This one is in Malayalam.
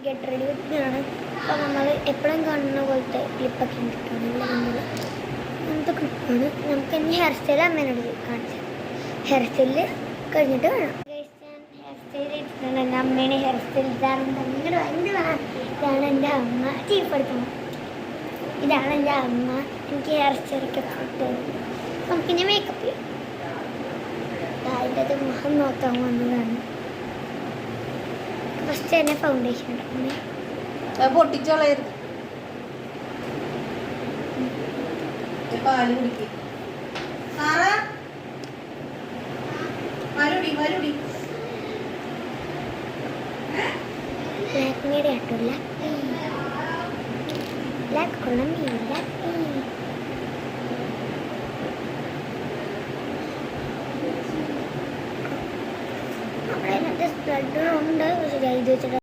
Get ready വിത്തിനാണ്. അപ്പോൾ നമ്മൾ എപ്പോഴും കാണുന്ന പോലത്തെ ക്ലിപ്പൊക്കെ കിട്ടുകയാണ് എൻ്റെ മുന്നിൽ. അങ്ങനത്തെ ക്ലിപ്പാണ്. നമുക്ക് ഇനി ഹെയർ സ്റ്റൈൽ അമ്മേനോട് കാണിച്ചു. ഹെയർ സ്റ്റൈല് കഴിഞ്ഞിട്ട് വേണം. ഹെയർ സ്റ്റൈൽ ഇട്ടിട്ടുണ്ട്. എൻ്റെ അമ്മേനെ ഹെയർ സ്റ്റൈൽ ഇതാണ്. ഭയങ്കര ഇതാണ് എൻ്റെ അമ്മ ചീഫ് എടുക്കണം. ഇതാണ് എൻ്റെ അമ്മ എനിക്ക് ഹെയർ സ്റ്റൈലൊക്കെ ഇട്ട്. നമുക്കിനി മേക്കപ്പ് ചെയ്യാം. അതിൻ്റെ മുഖം നോക്കാൻ വന്നതാണ്. ഫസ്റ്റ് തന്നെ ഫൗണ്ടേഷൻ ഇടണേ. പൊട്ടിച്ചോളായിരുന്നു. പാല് കുടിക്കും. ബ്ലാക്ക് മീഡിയ ആയിട്ടില്ല. ബ്ലാക്ക് കൊള്ളമില്ല. അവിടെ സ്പ്രെഡ് ഉണ്ട്. പക്ഷേ ഇത് വെച്ചിട്ട്